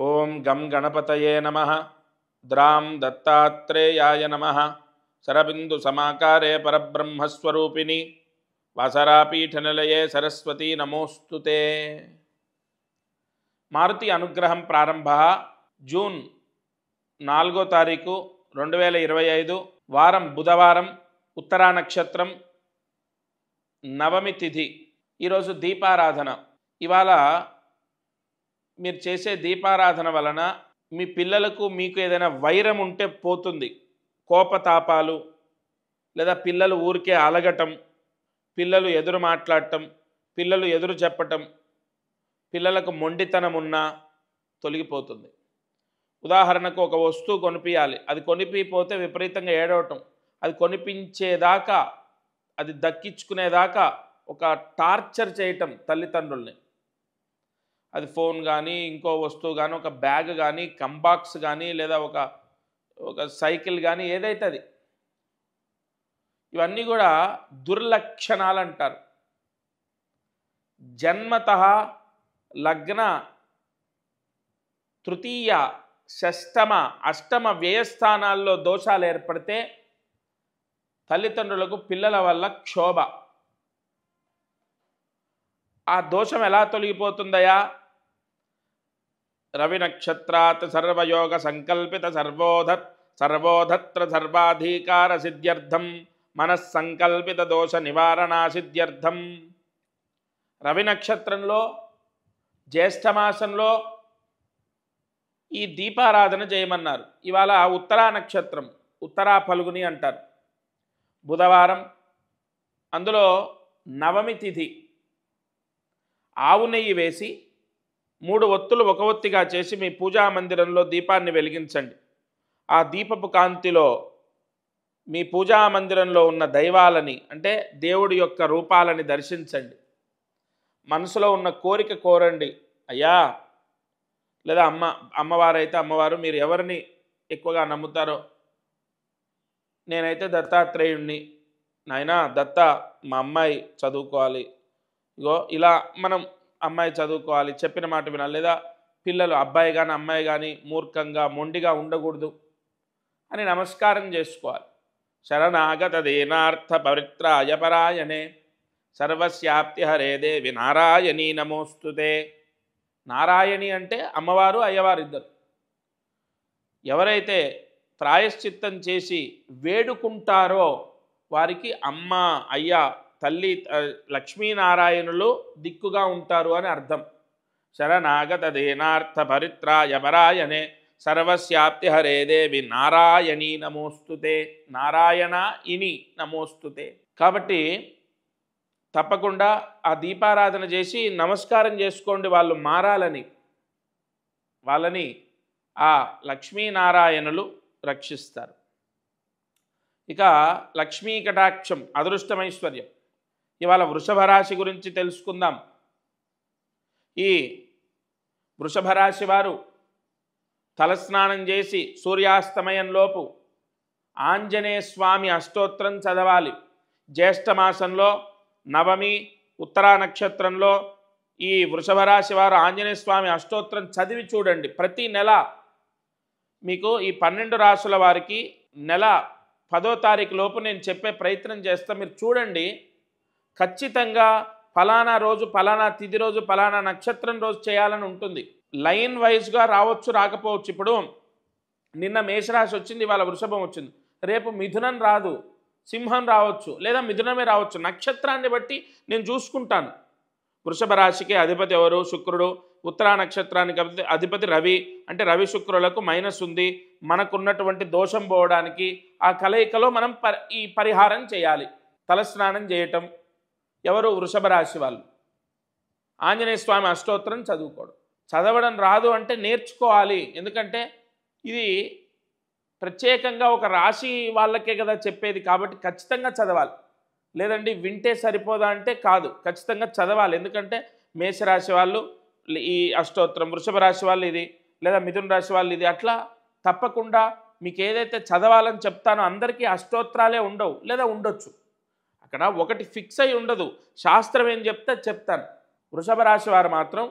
ఓం గం గణపతయే నమః ద్రాం దత్తాత్రేయాయ నమః శరబిందు సమాకారే పరబ్రహ్మస్వరూపిణి వాసరాపీఠనిలయే సరస్వతీ నమోస్తుతే. మారుతి అనుగ్రహం ప్రారంభ జూన్ 4వ తారీఖు 2025 వారం బుధవారం, ఉత్తరా నక్షత్రం, నవమి తిథి. ఈరోజు దీపారాధన. ఇవాళ మీరు చేసే దీపారాధన వలన మీ పిల్లలకు మీకు ఏదైనా వైరం ఉంటే పోతుంది. కోపతాపాలు లేదా పిల్లలు ఊరికే అలగటం, పిల్లలు ఎదురు మాట్లాడటం, పిల్లలు ఎదురు చెప్పటం, పిల్లలకు మొండితనం ఉన్నా తొలగిపోతుంది. ఉదాహరణకు ఒక వస్తువు కొనిపించాలి, అది కొనిపిపోతే విపరీతంగా ఏడవటం, అది కొనిపించేదాకా, అది దక్కించుకునేదాకా ఒక టార్చర్ చేయటం తల్లిదండ్రుల్ని. అది ఫోన్ కానీ, ఇంకో వస్తువు కానీ, ఒక బ్యాగ్ కానీ, కంబాక్స్ కానీ, లేదా ఒక సైకిల్ కానీ, ఏదైతే అది. ఇవన్నీ కూడా దుర్లక్షణాలు అంటారు. జన్మతః లగ్న తృతీయ, షష్టమ, అష్టమ వ్యయస్థానాల్లో దోషాలు ఏర్పడితే తల్లిదండ్రులకు పిల్లల వల్ల క్షోభ. ఆ దోషం ఎలా తొలగిపోతుందయా? రవి నక్షత్రాత్ సర్వయోగ సంకల్పిత సర్వోధత్ర సర్వాధికార సిద్ధ్యర్థం మనస్సంకల్పిత దోష నివారణా సిద్ధ్యర్థం. రవి నక్షత్రంలో జ్యేష్ఠమాసంలో ఈ దీపారాధన చేయమన్నారు. ఇవాళ ఉత్తరా నక్షత్రం, ఉత్తరా ఫల్గుని అంటారు, బుధవారం, అందులో నవమి తిథి. ఆవు నెయ్యి వేసి 3 ఒత్తులు ఒక ఒత్తిగా చేసి మీ పూజా మందిరంలో దీపాన్ని వెలిగించండి. ఆ దీపపు కాంతిలో మీ పూజా మందిరంలో ఉన్న దైవాలని, అంటే దేవుడి యొక్క రూపాలని దర్శించండి. మనసులో ఉన్న కోరిక కోరండి. అయ్యా, లేదా అమ్మవారైతే అమ్మవారు, మీరు ఎవరిని ఎక్కువగా నమ్ముతారో. నేనైతే దత్తాత్రేయుణ్ణి. నాయనా దత్త, మా అమ్మాయి చదువుకోవాలి, ఇగో ఇలా మనం అమ్మాయి చదువుకోవాలి, చెప్పిన మాట వినాలి. లేదా పిల్లలు, అబ్బాయి కానీ అమ్మాయి కానీ మూర్ఖంగా మొండిగా ఉండకూడదు అని నమస్కారం చేసుకోవాలి. శరణాగత దేనార్థ పవిత్రాయ పరాయణే సర్వస్యాప్తి హరే దేవి నారాయణీ నమోస్తుతే. నారాయణి అంటే అమ్మవారు, అయ్యవారు ఇద్దరు. ఎవరైతే ప్రాయశ్చిత్తం చేసి వేడుకుంటారో వారికి అమ్మ, అయ్య, తల్లి, లక్ష్మీనారాయణులు దిక్కుగా ఉంటారు అని అర్థం. శరణాగత దేనార్థ పరిత్రాయ పరాయణే సర్వస్యాప్తి హరే దేవి నారాయణీ నమోస్తుతే. నారాయణ ఇని నమోస్తుతే. కాబట్టి తప్పకుండా ఆ దీపారాధన చేసి నమస్కారం చేసుకోండి. వాళ్ళు మారాలని, వాళ్ళని ఆ లక్ష్మీనారాయణులు రక్షిస్తారు. ఇక లక్ష్మీ కటాక్షం, అదృష్టమైశ్వర్యం. ఇవాళ వృషభ రాశి గురించి తెలుసుకుందాం. ఈ వృషభ రాశి వారు తలస్నానం చేసి సూర్యాస్తమయంలోపు ఆంజనేయ స్వామి అష్టోత్తరం చదవాలి. జ్యేష్ఠమాసంలో నవమి, ఉత్తరా నక్షత్రంలో ఈ వృషభ రాశి వారు ఆంజనేయ స్వామి అష్టోత్తరం చదివి చూడండి. ప్రతి నెల మీకు ఈ 12 రాశుల వారికి నెల 10వ తారీఖు లోపు నేను చెప్పే ప్రయత్నం చేస్తా. మీరు చూడండి. ఖచ్చితంగా ఫలానా రోజు, ఫలానా తిథి రోజు, ఫలానా నక్షత్రం రోజు చేయాలని ఉంటుంది. లైన్ వైజ్గా రావచ్చు, రాకపోవచ్చు. ఇప్పుడు నిన్న మేషరాశి వచ్చింది, ఇవాళ వృషభం వచ్చింది. రేపు మిథునం రాదు, సింహం రావచ్చు, లేదా మిథునమే రావచ్చు. నక్షత్రాన్ని బట్టి నేను చూసుకుంటాను. వృషభ రాశికి అధిపతి ఎవరు? శుక్రుడు. ఉత్తరా నక్షత్రానికి అధిపతి రవి. అంటే రవి శుక్రులకు మైనస్ ఉంది. మనకున్నటువంటి దోషం పోవడానికి ఆ కలయికలో మనం ఈ పరిహారం చేయాలి. తలస్నానం చేయటం. ఎవరు? వృషభ రాశి వాళ్ళు. ఆంజనేయ స్వామి అష్టోత్తరం చదువుకోవడం. చదవడం రాదు అంటే నేర్చుకోవాలి. ఎందుకంటే ఇది ప్రత్యేకంగా ఒక రాశి వాళ్ళకే కదా చెప్పేది, కాబట్టి ఖచ్చితంగా చదవాలి. లేదండి వింటే సరిపోదా అంటే కాదు, ఖచ్చితంగా చదవాలి. ఎందుకంటే మేషరాశి వాళ్ళు ఈ అష్టోత్తరం, వృషభ రాశి వాళ్ళు ఇది, లేదా మిథున రాశి వాళ్ళు ఇది, అట్లా తప్పకుండా మీకు ఏదైతే చదవాలని చెప్తానో అందరికీ అష్టోత్తరాలే ఉండవు, లేదా ఉండొచ్చు. అక్కడ ఒకటి ఫిక్స్ అయి ఉండదు. శాస్త్రం ఏం చెప్తే చెప్తాను. వృషభ రాశి వారు మాత్రం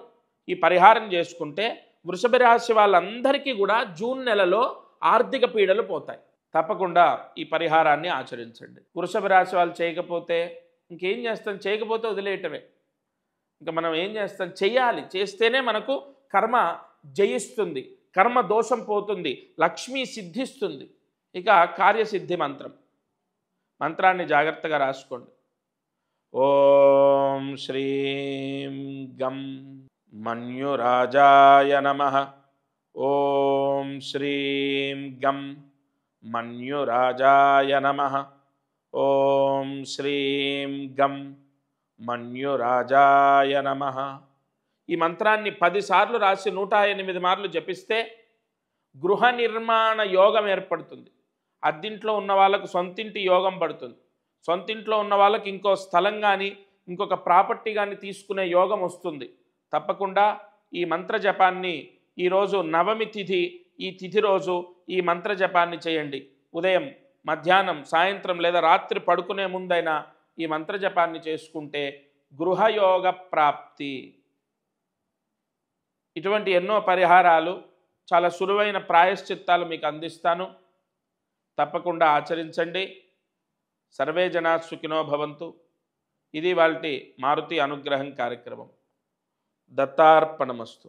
ఈ పరిహారం చేసుకుంటే వృషభ రాశి వాళ్ళందరికీ కూడా జూన్ నెలలో ఆర్థిక పీడలు పోతాయి. తప్పకుండా ఈ పరిహారాన్ని ఆచరించండి. వృషభ రాశి వాళ్ళు చేయకపోతే ఇంకేం చేస్తాం, చేయకపోతే వదిలేయటమే. ఇంకా మనం ఏం చేస్తాం, చెయ్యాలి. చేస్తేనే మనకు కర్మ జయిస్తుంది, కర్మ దోషం పోతుంది, లక్ష్మి సిద్ధిస్తుంది. ఇక కార్యసిద్ధి మంత్రాన్ని జాగ్రత్తగా రాసుకోండి. ఓం శ్రీం గం మన్యురాజాయ నమః. ఓం శ్రీం గం మన్యురాజాయ నమః. ఓం శ్రీం గం మన్యురాజాయ నమః. ఈ మంత్రాన్ని 10 సార్లు రాసి 108 మార్లు జపిస్తే గృహ నిర్మాణ యోగం ఏర్పడుతుంది. అద్దింట్లో ఉన్న వాళ్ళకు సొంతింటి యోగం పడుతుంది. సొంతింట్లో ఉన్న వాళ్ళకి ఇంకో స్థలం కానీ ఇంకొక ప్రాపర్టీ కానీ తీసుకునే యోగం వస్తుంది. తప్పకుండా ఈ మంత్ర జపాన్ని ఈరోజు నవమి తిథి, ఈ తిథి రోజు ఈ మంత్ర జపాన్ని చేయండి. ఉదయం, మధ్యాహ్నం, సాయంత్రం లేదా రాత్రి పడుకునే ముందైనా ఈ మంత్ర జపాన్ని చేసుకుంటే గృహయోగ ప్రాప్తి. ఇటువంటి ఎన్నో పరిహారాలు, చాలా సులువైన ప్రాయశ్చిత్తాలు మీకు అందిస్తాను. తప్పకుండా ఆచరించండి. సర్వే జనా సుఖినో భవంతు. ఇది వాల్టి మారుతి అనుగ్రహం కార్యక్రమం. దత్తార్పణమస్తు.